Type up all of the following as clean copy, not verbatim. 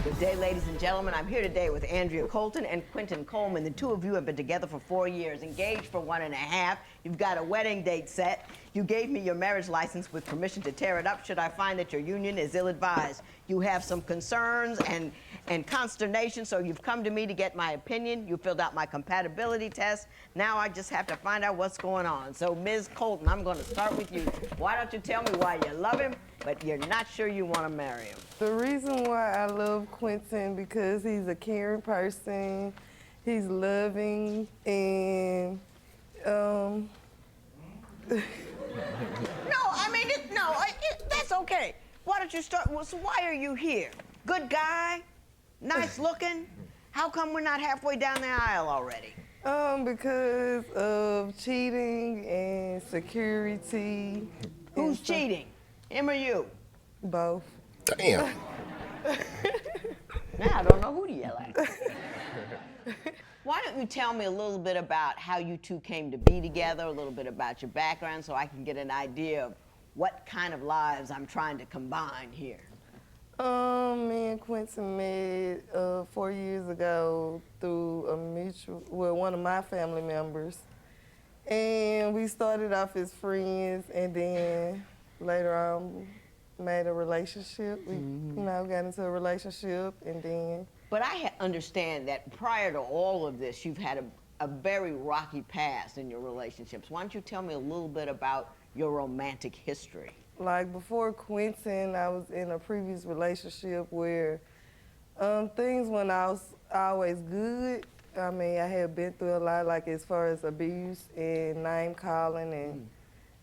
Good day, ladies and gentlemen. I'm here today with Andrea Colton and Quentin Coleman. The two of you have been together for 4 years, engaged for 1.5. You've got a wedding date set. You gave me your marriage license with permission to tear it up should I find that your union is ill-advised. You have some concerns and consternation, so you've come to me to get my opinion. You filled out my compatibility test. Now I just have to find out what's going on. So, Ms. Colton, I'm going to start with you. Why don't you tell me why you love him, but you're not sure you want to marry him? The reason why I love Quentin because he's a caring person, he's loving, and That's okay. Why don't you start? Well, so why are you here? Good guy, nice looking. How come we're not halfway down the aisle already? Because of cheating and security. Who's cheating? Him or you? Both. Damn. Now I don't know who to yell at. Why don't you tell me a little bit about how you two came to be together, a little bit about your background, so I can get an idea of what kind of lives I'm trying to combine here. Me and Quentin met 4 years ago through one of my family members. And we started off as friends, and then later on made a relationship. We, got into a relationship, and then. But I understand that prior to all of this, you've had a very rocky past in your relationships. Why don't you tell me a little bit about your romantic history? Like before Quentin, I was in a previous relationship where things weren't always good. I mean, I had been through a lot, like as far as abuse and name calling,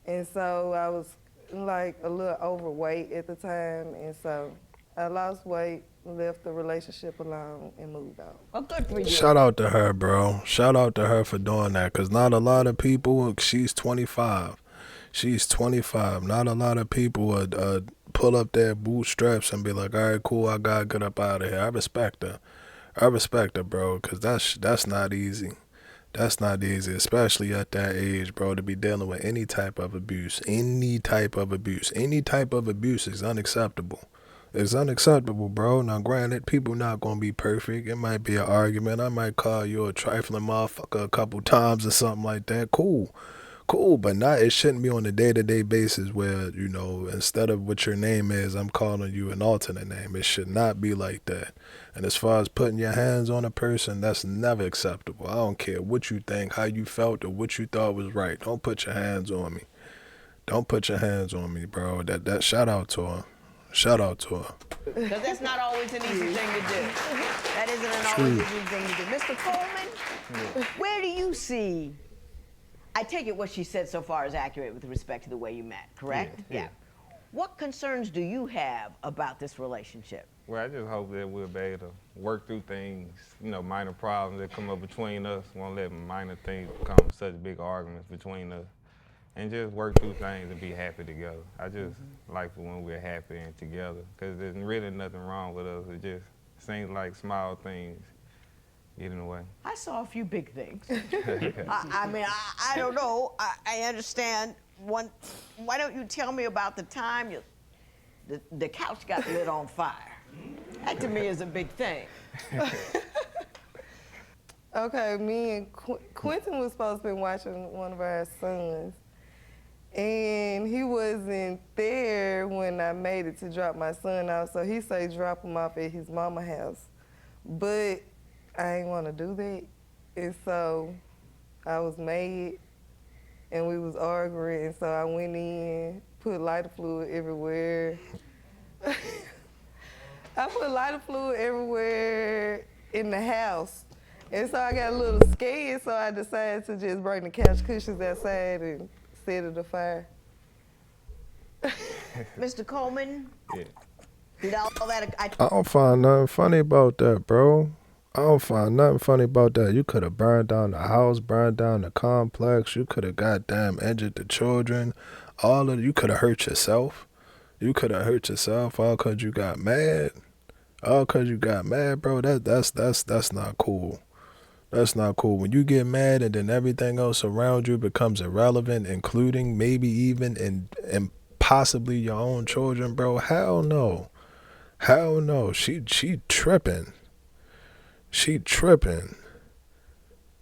and so I was like a little overweight at the time, and so I lost weight, left the relationship alone, and moved on. Well, good for you. Shout out to her, bro. Shout out to her for doing that, because not a lot of people, she's 25. She's 25. Not a lot of people would pull up their bootstraps and be like, all right, cool, I gotta get up out of here. I respect her. I respect her, bro, because that's not easy. That's not easy, especially at that age, bro, to be dealing with any type of abuse. Any type of abuse. Any type of abuse is unacceptable. It's unacceptable, bro. Now, granted, people not going to be perfect. It might be an argument. I might call you a trifling motherfucker a couple times or something like that. Cool, but it shouldn't be on a day-to-day basis where, instead of what your name is, I'm calling you an alternate name. It should not be like that. And as far as putting your hands on a person, that's never acceptable. I don't care what you think, how you felt, or what you thought was right. Don't put your hands on me. Don't put your hands on me, bro. That shout out to her. Shout out to her. Because that's not always an easy thing to do. That isn't always an easy thing to do. Mr. Coleman, where do you see, I take it what she said so far is accurate with respect to the way you met, correct? Yeah. What concerns do you have about this relationship? Well, I just hope that we'll be able to work through things, minor problems that come up between us. Won't let minor things become such big arguments between us. And just work through things and be happy together. I just like for when we're happy and together, because there's really nothing wrong with us. It just seems like small things get in the way. I saw a few big things. I don't know. I understand. Why don't you tell me about the time the couch got lit on fire? That to me is a big thing. Okay, me and Quentin was supposed to be watching one of our sons. And he wasn't there when I made it to drop my son off, so he said drop him off at his mama's house. But I ain't want to do that, and so I was mad, and we was arguing, and so I went in, put lighter fluid everywhere. I put lighter fluid everywhere in the house, and so I got a little scared, so I decided to just bring the couch cushions outside and set it afire. Mr. Coleman? Yeah. Did all that? I don't find nothing funny about that, bro. I don't find nothing funny about that. You could have burned down the house, burned down the complex. You could have goddamn injured the children. You could have hurt yourself. You could have hurt yourself all because you got mad. All because you got mad, bro. That's not cool. That's not cool. When you get mad and then everything else around you becomes irrelevant, including maybe even and possibly your own children, bro, hell no. Hell no. She tripping. She tripping.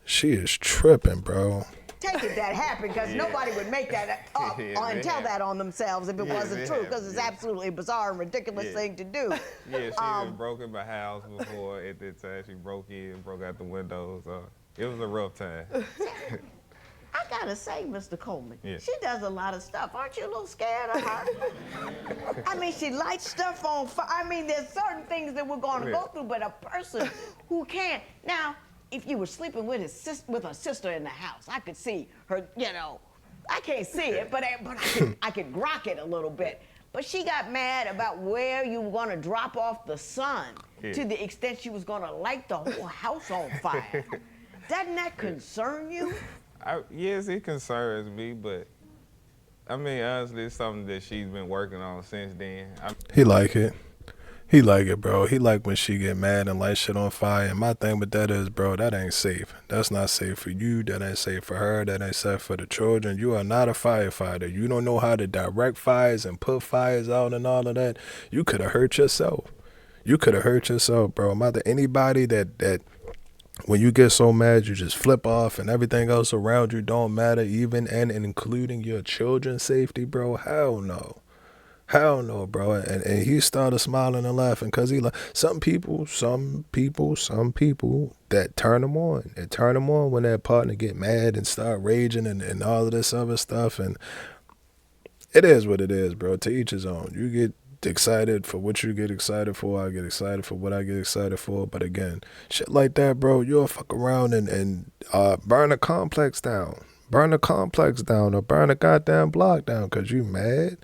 She is tripping, bro. Take it that happened, because nobody would make that up and tell that on themselves if it wasn't true, because it's absolutely a bizarre and ridiculous thing to do. Yeah, she had broken my house before at that time. She broke out the windows. It was a rough time. I gotta say, Mr. Coleman, Yeah. she does a lot of stuff. Aren't you a little scared of her? I mean, she lights stuff on fire. I mean, there's certain things that we're going to go through, but a person who can't. Now, if you were sleeping with with a sister in the house, I could see her, I can't see it, but I could grok it a little bit. But she got mad about where you were going to drop off the son to the extent she was going to light the whole house on fire. Doesn't that concern you? Yes, it concerns me, but I mean, honestly, it's something that she's been working on since then. He like it. He like it, bro. He like when she get mad and light shit on fire. And my thing with that is, bro, that ain't safe. That's not safe for you. That ain't safe for her. That ain't safe for the children. You are not a firefighter. You don't know how to direct fires and put fires out and all of that. You could have hurt yourself. You could have hurt yourself, bro. Anybody that when you get so mad, you just flip off and everything else around you don't matter, even and including your children's safety, bro. Hell no. Hell no, bro. And he started smiling and laughing because he like some people that turn him on. It turn him on when their partner get mad and start raging and all of this other stuff. And it is what it is, bro. To each his own. You get excited for what you get excited for. I get excited for what I get excited for. But again, shit like that, bro, you'll fuck around and burn a complex down. Burn a complex down or burn a goddamn block down because you mad.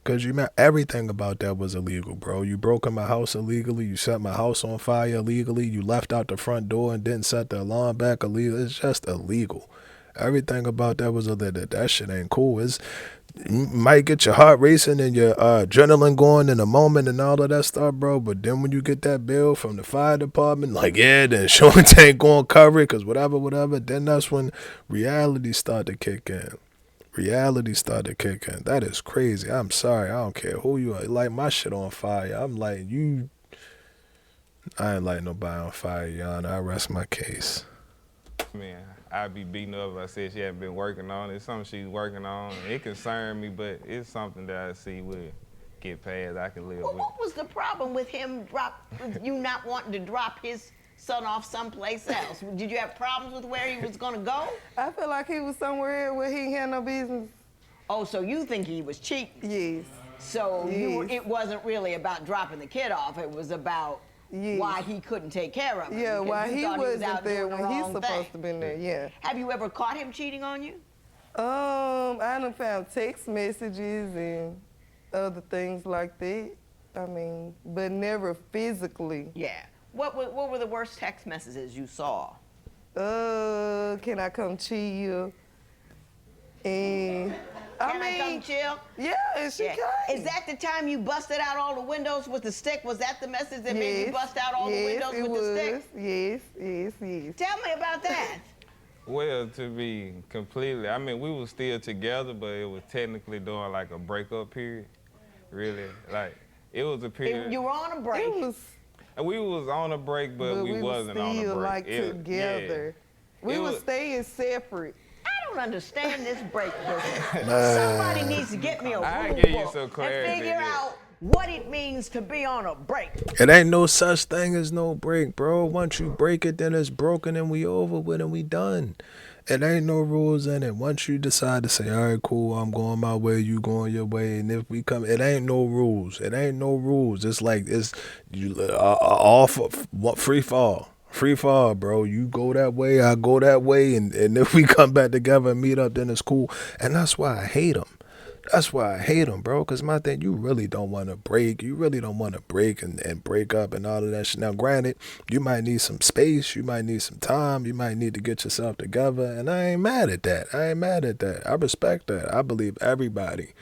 Because everything about that was illegal, bro. You broke in my house illegally. You set my house on fire illegally. You left out the front door and didn't set the alarm back illegally. It's just illegal. Everything about that was illegal. That shit ain't cool. You might get your heart racing and your adrenaline going in a moment and all of that stuff, bro. But then when you get that bill from the fire department, like, yeah, the insurance ain't going to cover it because whatever, then that's when reality start to kick in. Reality started kicking. That is crazy. I'm sorry. I don't care who you are. Light my shit on fire. I'm lighting you. I ain't lighting nobody on fire, Your Honor. I rest my case. Man, I'd be beating up if I said she hadn't been working on it. It's something she's working on. It concerned me, but it's something that I see will get past. I can live with. What was the problem with you not wanting to drop his son off someplace else? Did you have problems with where he was going to go? I feel like he was somewhere where he had no business. Oh, so you think he was cheating? Yes. So it wasn't really about dropping the kid off. It was about why he couldn't take care of him. Yeah, why he wasn't out there doing the when he's wrong supposed thing. to been there, yeah. Have you ever caught him cheating on you? I done found text messages and other things like that. I mean, but never physically. Yeah. What were the worst text messages you saw? Can I come chill? And I come chill? Yeah, and she came. Is that the time you busted out all the windows with the stick? Was that the message that made you bust out all the windows with the stick? Yes. Tell me about that. Well, to be completely, I mean, we were still together, but it was technically during like a breakup period. Really, like it was a period. You were on a break. We was on a break, but we wasn't on a break. Still like together. We were staying separate. I don't understand this break business. Somebody needs to get me a rule give you book some and clarity, figure yeah. out what it means to be on a break. It ain't no such thing as no break, bro. Once you break it, then it's broken and we over with and we done. It ain't no rules in it. Once you decide to say, all right, cool, I'm going my way, you going your way, and if we come, it ain't no rules. It ain't no rules. It's like all free fall. Free fall, bro. You go that way, I go that way, and if we come back together and meet up, then it's cool. And that's why I hate them. That's why I hate them, bro, because my thing, you really don't want to break. You really don't want to break and break up and all of that shit. Now, granted, you might need some space. You might need some time. You might need to get yourself together, and I ain't mad at that. I respect that. I believe everybody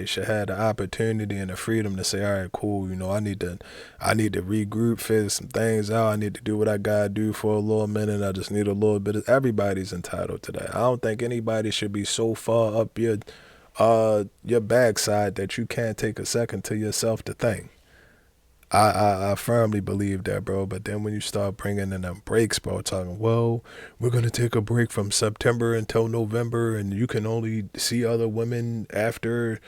should have the opportunity and the freedom to say, all right, cool, I need to regroup, figure some things out. I need to do what I got to do for a little minute. I just need a little bit of, everybody's entitled to that. I don't think anybody should be so far up your backside that you can't take a second to yourself to think. I firmly believe that, bro. But then when you start bringing in them breaks, bro, talking, well, we're going to take a break from September until November, and you can only see other women after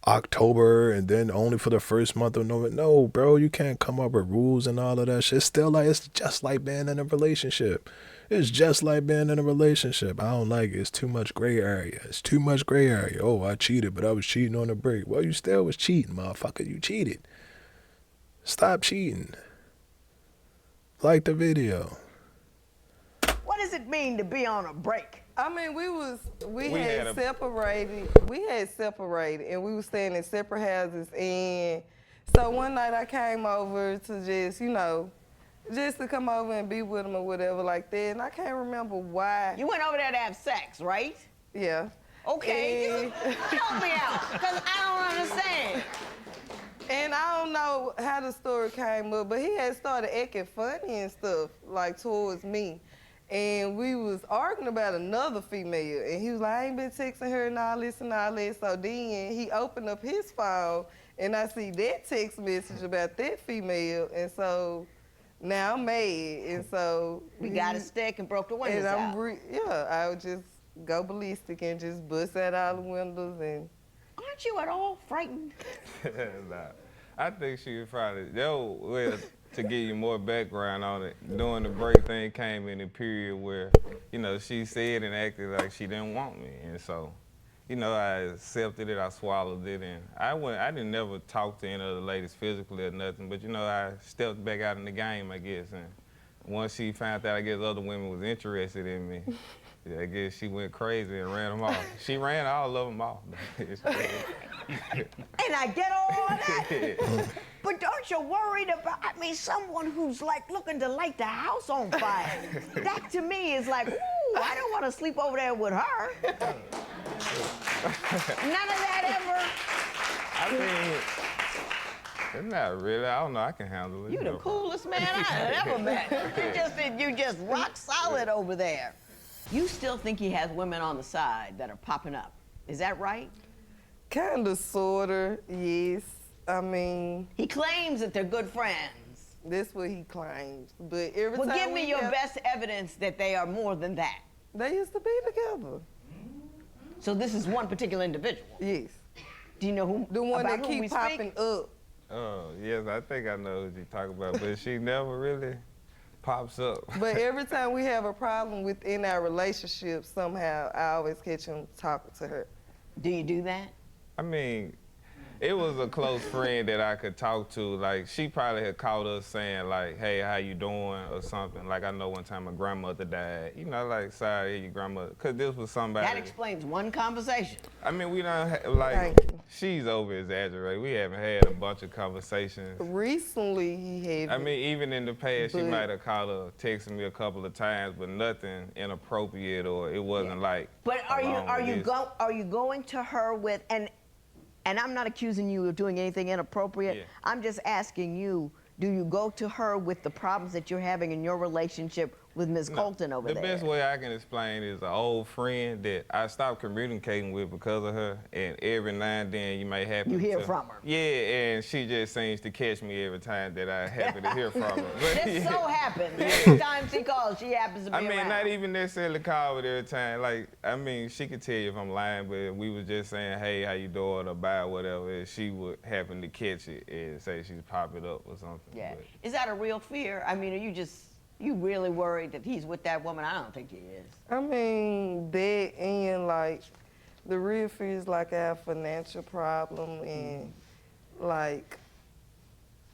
October and then only for the first month of November. No, bro, you can't come up with rules and all of that shit. It's still like, it's just like being in a relationship. It's just like being in a relationship. I don't like it. It's too much gray area. It's too much gray area. Oh, I cheated, but I was cheating on a break. Well, you still was cheating, motherfucker. You cheated. Stop cheating. Like the video. What does it mean to be on a break? I mean, we had separated, and we were staying in separate houses. And so one night I came over to just, just to come over and be with him or whatever like that. And I can't remember why. You went over there to have sex, right? Yeah. Okay, And help me out, because I don't understand. And I don't know how the story came up, but he had started acting funny and stuff, like towards me. And we was arguing about another female. And he was like, I ain't been texting her and all this and all that. So then he opened up his phone and I see that text message about that female. And so now I'm mad. And so We got a stick and broke the windows out. I would just go ballistic and just bust out all the windows. And Aren't you at all frightened? Nah. I think she was probably, well, to give you more background on it, during the break thing came in a period where, she said and acted like she didn't want me. And so, I accepted it, I swallowed it, and I didn't never talk to any of the ladies physically or nothing, but, I stepped back out in the game, I guess. And once she found out, I guess, other women was interested in me, I guess she went crazy and ran them off. She ran all of them off. And I get all that. But aren't you worried about, someone who's like looking to light the house on fire? That to me is like, ooh, I don't want to sleep over there with her. None of that ever. Not really. I don't know. I can handle it. You the coolest man I ever met. You just rock solid over there. You still think he has women on the side that are popping up. Is that right? Kinda, sorta, yes. He claims that they're good friends. That's what he claims. But every time give me your best evidence that they are more than that. They used to be together. So this is one particular individual? Yes. Do you know who? The one that whom keep popping up. Oh, yes, I think I know what you're talking about, but she never really pops up. But every time we have a problem within our relationship, somehow I always catch him talking to her. Do you do that? It was a close friend that I could talk to. Like, she probably had called us saying, like, hey, how you doing, or something. Like, I know one time my grandmother died. Like, sorry, your grandmother. Because this was somebody. That explains one conversation. We don't she's over-exaggerated. We haven't had a bunch of conversations. Recently, he had. Even in the past, she might have called or texted me a couple of times, but nothing inappropriate, or it wasn't like. But are you going to her with, and I'm not accusing you of doing anything inappropriate. Yeah. I'm just asking you, do you go to her with the problems that you're having in your relationship with Ms. Colton over there? The best way I can explain is an old friend that I stopped communicating with because of her, and every now and then you may happen You hear from her. Yeah, and she just seems to catch me every time that I happen to hear from her. But This so happens. Every time she calls, she happens to be around. not even necessarily call it every time. Like, she could tell you if I'm lying, but if we was just saying, hey, how you doing, or bye, whatever, and she would happen to catch it and say she's popping up or something. Yeah. But Is that a real fear? Are you really worried that he's with that woman? I don't think he is. That and like the real fear is like our financial problem and like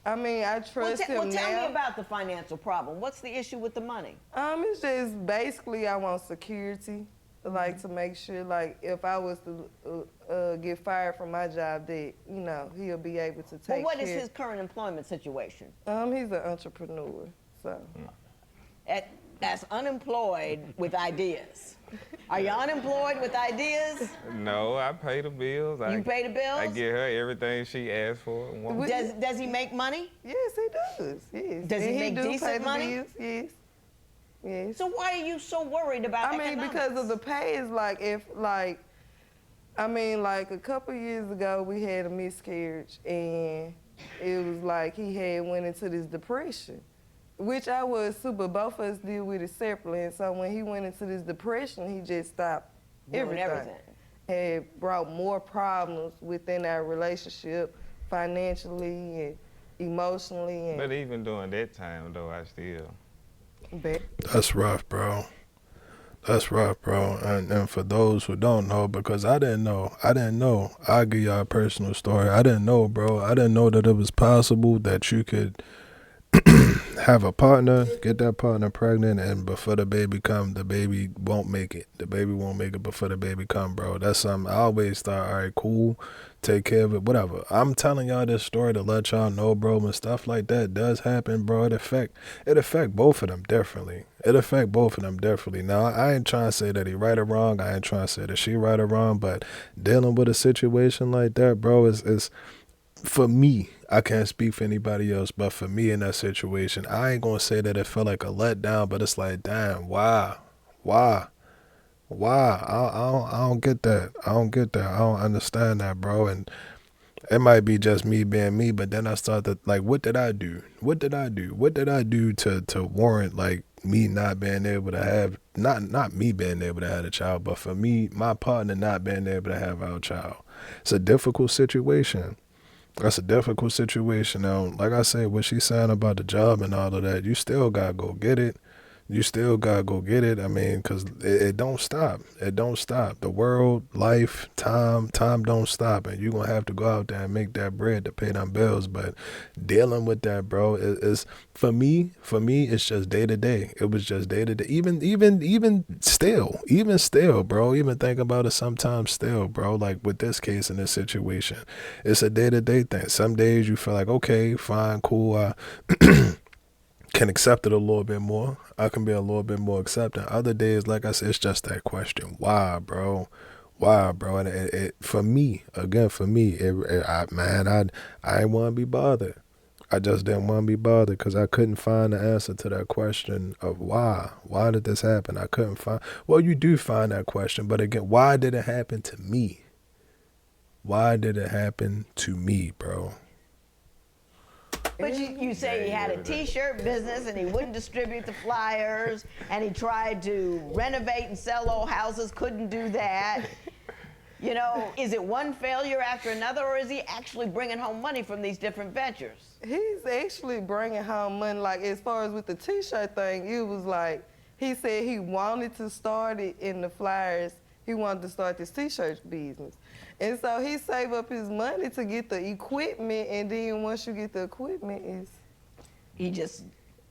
I trust him now. Well, tell me about the financial problem. What's the issue with the money? It's just basically I want security, like to make sure like if I was to get fired from my job that he'll be able to take. Well, what is his current employment situation? He's an entrepreneur, so. That's unemployed with ideas. Are you unemployed with ideas? no, I pay the bills. You pay the bills? I get her everything she asks for. Does he make money? Yes, he does. Yes. Does he And make do decent pay the money? bills. Yes. Yes. So why are you so worried about economics? Because of the pay is like a couple years ago we had a miscarriage and it was like he had went into this depression, which I was too, but both of us deal with it separately. And so when he went into this depression, he just stopped Doing everything. Had brought more problems within our relationship, financially and emotionally. And But even during that time, though, I still. That's rough, bro. That's rough, bro. And for those who don't know, because I didn't know. I'll give y'all a personal story. I didn't know, bro. I didn't know that it was possible that you could have a partner, get that partner pregnant, and before the baby come, the baby won't make it. The baby won't make it before the baby come, bro. That's something I always thought, all right, cool, take care of it, whatever. I'm telling y'all this story to let y'all know, bro, when stuff like that does happen, bro, it affect both of them differently. Now, I ain't trying to say that he right or wrong. I ain't trying to say that she right or wrong, but dealing with a situation like that, bro, is for me, I can't speak for anybody else, but for me in that situation, I ain't gonna say that it felt like a letdown, but it's like, damn, why? I don't get that. I don't understand that, bro. And it might be just me being me, but then I started like, what did I do? What did I do to warrant like me not being able to have not me being able to have a child, but for me, my partner not being able to have our child. It's a difficult situation. That's a difficult situation. Now, like I said, what she's saying about the job and all of that, you still gotta go get it. I mean, because it don't stop. The world, life, time don't stop. And you're going to have to go out there and make that bread to pay them bills. But dealing with that, bro, is for me, it's just day to day. It was just day to day. Even still, bro, even think about it sometimes still, bro, like with this case in this situation, it's a day to day thing. Some days you feel like, okay, fine, cool, can accept it a little bit more. I can be a little bit more accepting. Other days, like I said, it's just that question. Why, bro? And for me, I ain't want to be bothered. I just didn't want to be bothered because I couldn't find the answer to that question of why. Why did this happen? I couldn't find. Well, you do find that question, but again, why did it happen to me? Why did it happen to me, bro? But you say he had a T-shirt business and he wouldn't distribute the flyers, and he tried to renovate and sell old houses, couldn't do that. You know, is it one failure after another, or is he actually bringing home money from these different ventures? He's actually bringing home money. Like, as far as with the T-shirt thing, it was like, he said he wanted to start it in the flyers. He wanted to start this T-shirt business. And so he saved up his money to get the equipment, and then once you get the equipment, He just,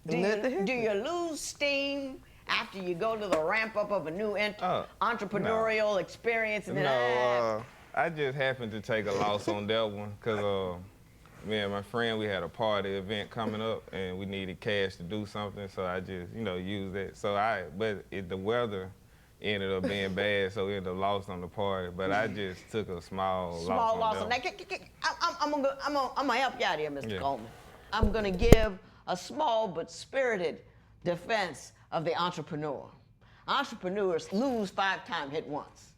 do you lose steam after you go to the ramp up of a new entrepreneurial experience? And then I just happened to take a loss on that one because me and my friend, we had a party event coming up and we needed cash to do something, so I just, used it. But the weather ended up being bad, so we ended up lost on the party. But I just took a small loss on that. I'm gonna help you out here, Mr. Coleman. I'm gonna give a small but spirited defense of the entrepreneur. Entrepreneurs lose 5 times, hit once.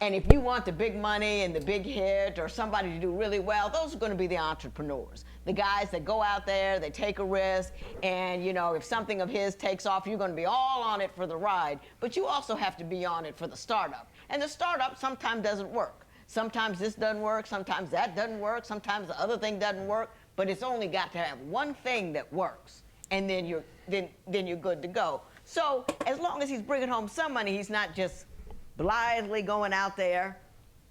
And if you want the big money and the big hit or somebody to do really well, those are going to be the entrepreneurs. The guys that go out there, they take a risk, and if something of his takes off, you're going to be all on it for the ride, but you also have to be on it for the startup. And the startup sometimes doesn't work. Sometimes this doesn't work, sometimes that doesn't work, sometimes the other thing doesn't work, but it's only got to have one thing that works, and then you're good to go. So as long as he's bringing home some money, he's not just blithely going out there,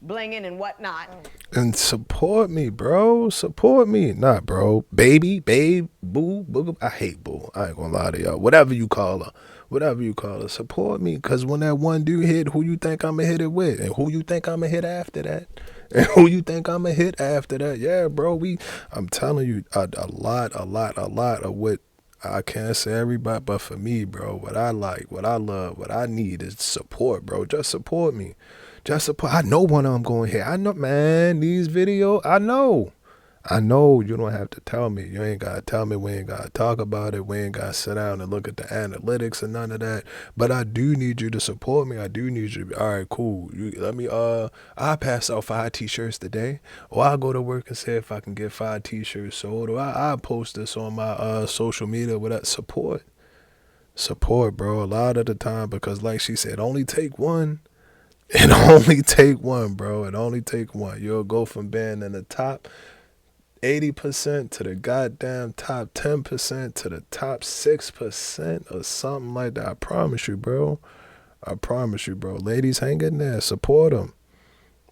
blinging and whatnot. And support me, bro. Support me. Not bro. Baby, babe, boo, boo. I hate boo. I ain't gonna lie to y'all. Whatever you call her. Support me. Because when that one dude hit, who you think I'm gonna hit it with? And who you think I'm gonna hit after that? Yeah, bro. I'm telling you, a lot of what I can't say everybody, but for me, bro, what I like, what I love, what I need is support, bro. Just support me. Just support. I know when I'm going here. I know, man, these videos, I know I know you don't have to tell me. You ain't got to tell me. We ain't got to talk about it. We ain't got to sit down and look at the analytics and none of that. But I do need you to support me. I do need you to be, all right, cool. I'll pass out 5 t-shirts today. Or I'll go to work and see if I can get 5 t-shirts sold. Or I'll post this on my social media with that support. Support, bro, a lot of the time, because like she said, only take one. It only take one, bro. It only take one. You'll go from being in the top 80% to the goddamn top 10% to the top 6% or something like that. I promise you, bro. I promise you, bro. Ladies, hang in there. Support them.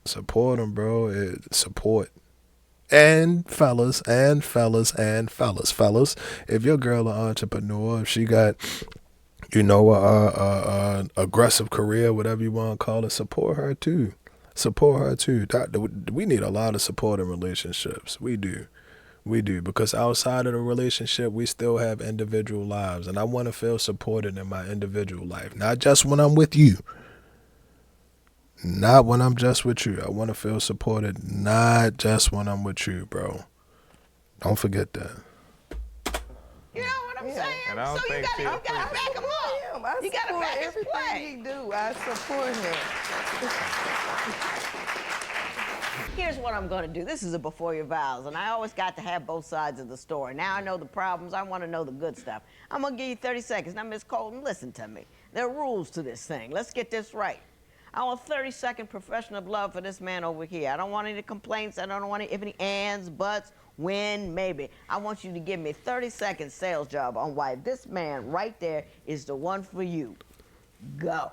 Support them, bro. Support. And fellas, and fellas, and fellas. Fellas, if your girl an entrepreneur, if she got, you know, a aggressive career, whatever you want to call it, support her too. Support her too. We need a lot of support in relationships. We do. We do. Because outside of the relationship, we still have individual lives. And I want to feel supported in my individual life. Not just when I'm with you. Not when I'm just with you. I want to feel supported not just when I'm with you, bro. Don't forget that. You know what I'm saying? And I don't So think you gotta back him up. You gotta support back his everything play. he do. I support him. Here's what I'm gonna do. This is a before your vows, and I always got to have both sides of the story. Now I know the problems. I want to know the good stuff. I'm gonna give you 30 seconds. Now, Miss Colton, listen to me. There are rules to this thing. Let's get this right. I want 30-second profession of love for this man over here. I don't want any complaints. I don't want any ands, buts, when, maybe. I want you to give me 30-second sales job on why this man right there is the one for you. Go.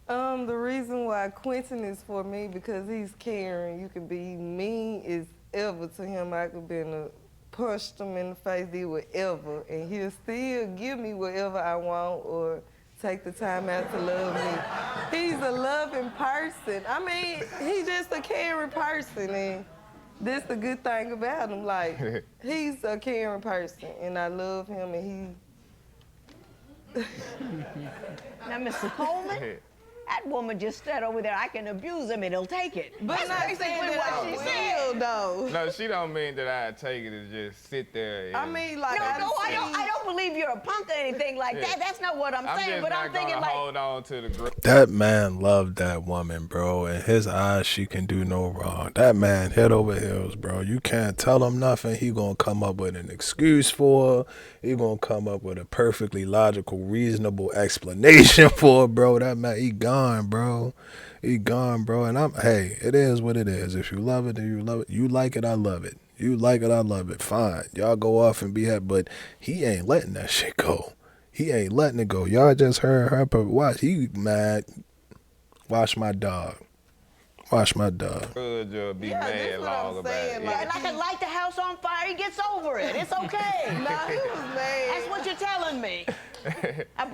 The reason why Quentin is for me, because he's caring. You can be mean as ever to him. I could punched him in the face, did whatever, and he'll still give me whatever I want or take the time out to love me. He's a loving person. I mean, he's just a caring person, and that's the good thing about him. Like, he's a caring person, and I love him, and Now, Mr. Coleman, that woman just stood over there. I can abuse him and he'll take it. But That's not basically saying what that she I said. will, though. No, she don't mean that I take it and just sit there. And, I mean, like, No, I don't believe you're a punk or anything like that. That's not what I'm saying. just But not I'm thinking gonna like, hold on to the group. That man loved that woman, bro. In his eyes, she can do no wrong. That man head over heels, bro. You can't tell him nothing. He gonna come up with an excuse for her. He gonna come up with a perfectly logical, reasonable explanation for her, bro. That man, he gone, bro. He gone, bro. And hey, it is what it is. If you love it, then you love it. You like it, I love it. You like it, I love it. Fine. Y'all go off and be happy. But he ain't letting that shit go. He ain't letting it go. Y'all just heard her, but watch. He mad. Watch my dog. Watch my dog. Could just be Yeah, mad that's what long I'm about saying, it. like- I can light the house on fire. He gets over it. It's okay. nah, he was mad. That's what you're telling me. I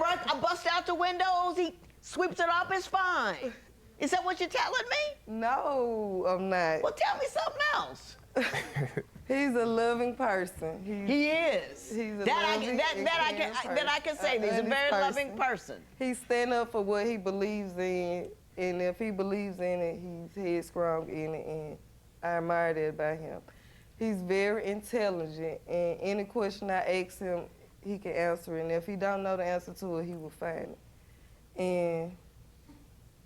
bust out the windows. He sweeps it up. It's fine. Is that what you're telling me? No, I'm not. Well, tell me something else. He's a loving person. He is. He's a that loving and caring I can say. He's a honest very person. loving person. He stand up for what he believes in, and if he believes in it, he's headstrong in it, and I admire that about him. He's very intelligent, and any question I ask him, he can answer it, and if he don't know the answer to it, he will find it. And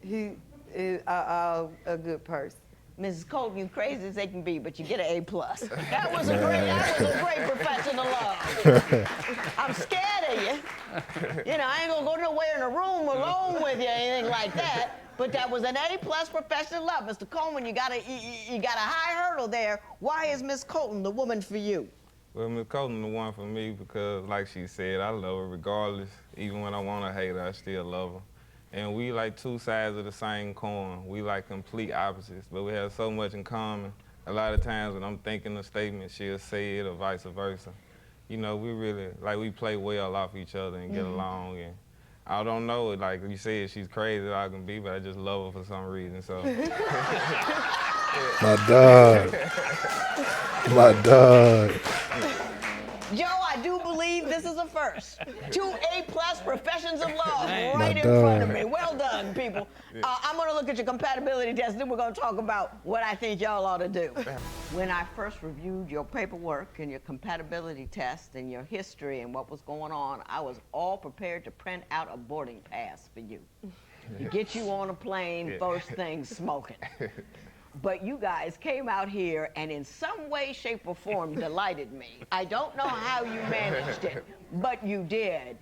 he is a good person. Mrs. Colton, you crazy as they can be, but you get an A+. That was a great profession of love. I'm scared of you. You know, I ain't gonna go nowhere in a room alone with you or anything like that. But that was an A+ profession of love. Mr. Coleman, you got a high hurdle there. Why is Miss Colton the woman for you? Well, Miss Colton the one for me because, like she said, I love her regardless. Even when I want to hate her, I still love her. And we like two sides of the same coin. We like complete opposites, but we have so much in common. A lot of times when I'm thinking a statement, she'll say it or vice versa. You know, we really, like, we play well off each other and get along. And I don't know, like you said, she's crazy as I can be, but I just love her for some reason, so. My dog. My dog. Joe, I do believe this is a a first. 2 A+ professions of love right My in front of dog. me. Well done, people. I'm going to look at your compatibility test, then we're going to talk about what I think y'all ought to do. When I first reviewed your paperwork and your compatibility test and your history and what was going on, I was all prepared to print out a boarding pass for you. To get you on a plane, first thing smoking. But you guys came out here and in some way, shape, or form delighted me. I don't know how you managed it, but you did.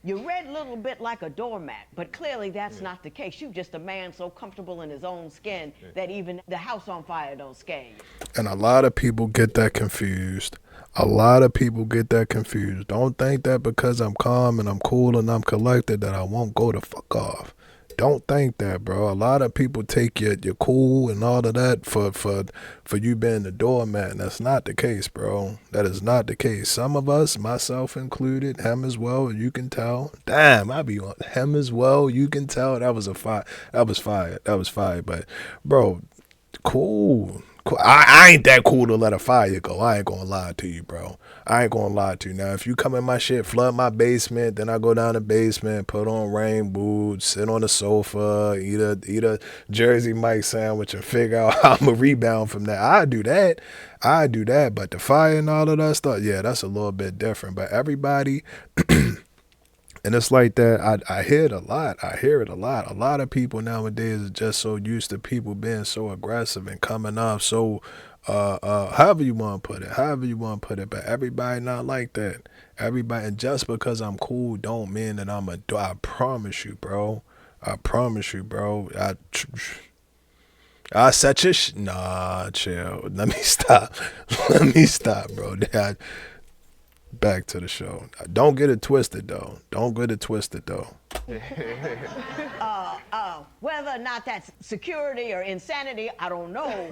You read a little bit like a doormat, but clearly that's not the case. You're just a man so comfortable in his own skin that even the house on fire don't scare you. And a lot of people get that confused. A lot of people get that confused. Don't think that because I'm calm and I'm cool and I'm collected that I won't go the fuck off. Don't think that, bro. A lot of people take your cool and all of that for you being the doormat. And that's not the case, bro. That is not the case. Some of us, myself included, him as well, you can tell. Damn, I be on him as well, you can tell. That was a fire. That was fire. That was fire. But, bro, cool. I ain't that cool to let a fire go. I ain't gonna lie to you, bro. I ain't gonna lie to you. Now, if you come in my shit, flood my basement, then I go down the basement, put on rain boots, sit on the sofa, eat a Jersey Mike sandwich and figure out how I'm going to rebound from that. I do that. But the fire and all of that stuff, yeah, that's a little bit different. But everybody... And it's like that. I hear it a lot. A lot of people nowadays are just so used to people being so aggressive and coming off so, however you want to put it. But everybody not like that. Everybody, and just because I'm cool don't mean that I'm I promise you, bro. I set your nah, chill. Let me stop, bro. Back to the show. Don't get it twisted, though. Whether or not that's security or insanity, I don't know.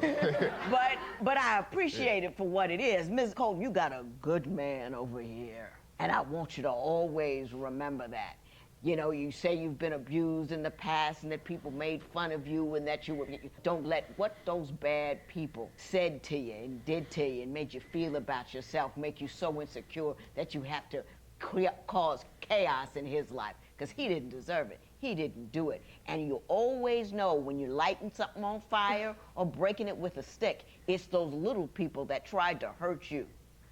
but I appreciate it for what it is. Ms. Cole, you got a good man over here. And I want you to always remember that. You know, you say you've been abused in the past and that people made fun of you and that you don't let what those bad people said to you and did to you and made you feel about yourself, make you so insecure that you have to cause chaos in his life because he didn't deserve it. He didn't do it. And you always know when you're lighting something on fire or breaking it with a stick, it's those little people that tried to hurt you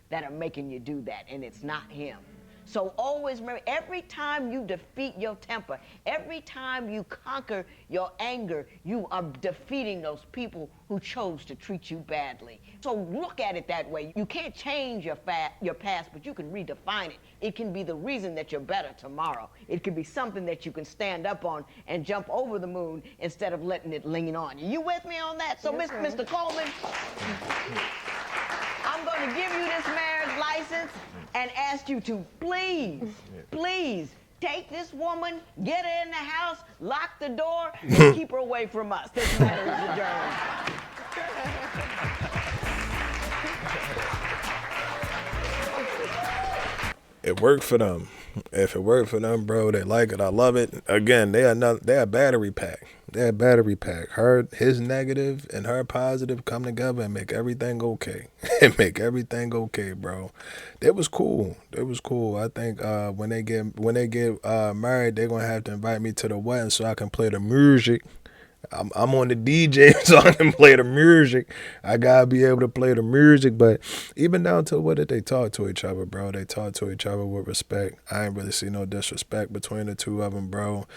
that are making you do that, and it's not him. So always remember, every time you defeat your temper, every time you conquer your anger, you are defeating those people who chose to treat you badly. So look at it that way. You can't change your past, but you can redefine it. It can be the reason that you're better tomorrow. It can be something that you can stand up on and jump over the moon instead of letting it lean on you. You with me on that? So, Mr. Coleman, I'm going to give you this marriage license and ask you to please take this woman, get her in the house, lock the door, and keep her away from us. This matter is adjourned. It worked for them. If it worked for them, bro, they like it. I love it. Again, they're a battery pack. His negative and her positive come together and make everything okay. Bro. It was cool. I think when they get married, they're gonna have to invite me to the wedding so I can play the music. I'm on the DJ so I can play the music. I gotta be able to play the music, but even down to what did they talk to each other, bro? They talk to each other with respect. I ain't really see no disrespect between the two of them, bro.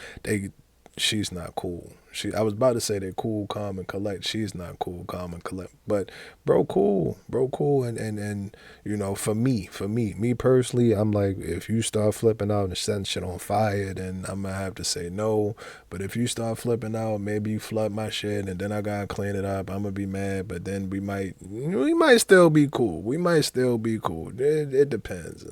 She's not cool. I was about to say they're cool, calm, and collect. She's not cool, calm, and collect. But bro, cool, and you know, for me personally, I'm like, if you start flipping out and setting shit on fire, then I'm gonna have to say no. But if you start flipping out, maybe you flood my shit, and then I gotta clean it up. I'm gonna be mad, but then we might still be cool. It depends.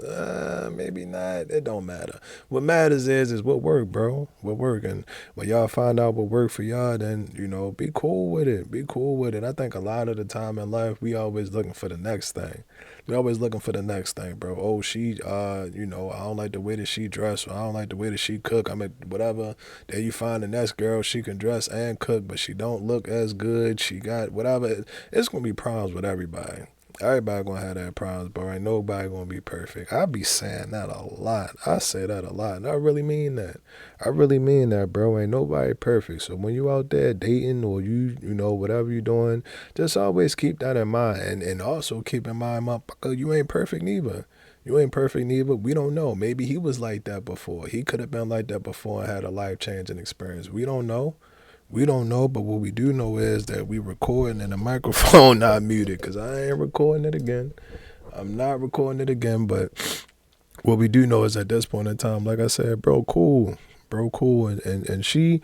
Maybe not. It don't matter. What matters is what work, bro. What work, and when y'all find out what work for y'all, then, you know, be cool with it. I think a lot of the time in life, we always looking for the next thing. Bro. Oh, she, you know, I don't like the way that she dress, or I don't like the way that she cook. I mean, whatever. Then you find the next girl, she can dress and cook, but she don't look as good. She got whatever. It's going to be problems with everybody. Everybody gonna have that problems, bro. Ain't nobody gonna be perfect. I be saying that a lot. I say that a lot, and I really mean that. I really mean that, bro. Ain't nobody perfect. So when you out there dating or you know, whatever you doing, just always keep that in mind. And also keep in mind, motherfucker, you ain't perfect neither. You ain't perfect neither. We don't know. Maybe he was like that before. He could have been like that before and had a life-changing experience. We don't know. We don't know, but what we do know is that we recording and the microphone not muted, because I ain't recording it again. I'm not recording it again, but what we do know is at this point in time, like I said, bro, cool. Bro, cool. And she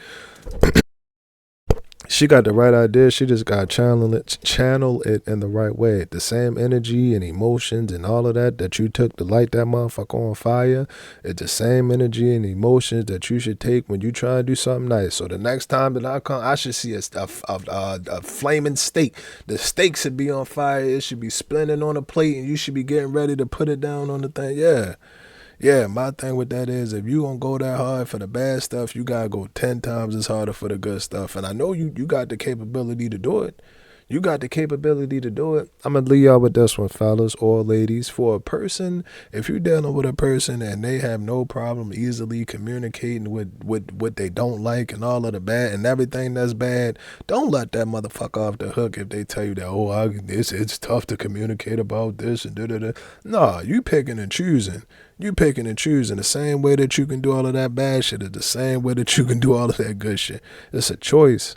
got the right idea. She just got to channel it in the right way. The same energy and emotions and all of that you took to light that motherfucker on fire, it's the same energy and emotions that you should take when you try to do something nice. So the next time that I come, I should see a flaming steak. The steak should be on fire. It should be splitting on a plate, and you should be getting ready to put it down on the thing. Yeah. Yeah, my thing with that is if you gonna go that hard for the bad stuff, you gotta go 10 times as harder for the good stuff. And I know you got the capability to do it. You got the capability to do it. I'm gonna leave y'all with this one, fellas or ladies. For a person, if you're dealing with a person and they have no problem easily communicating with what they don't like and all of the bad and everything that's bad, don't let that motherfucker off the hook if they tell you that, it's tough to communicate about this and da-da-da. Nah, you picking and choosing. You picking and choosing. The same way that you can do all of that bad shit is the same way that you can do all of that good shit. It's a choice.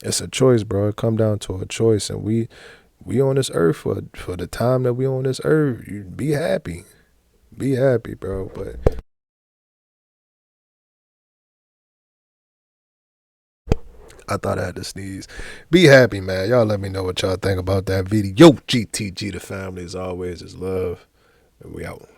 It's a choice, bro. It come down to a choice, and we on this earth for the time that we on this earth. You be happy, bro. But I thought I had to sneeze. Be happy, man. Y'all let me know what y'all think about that video. GTG, the family as always is love, and we out.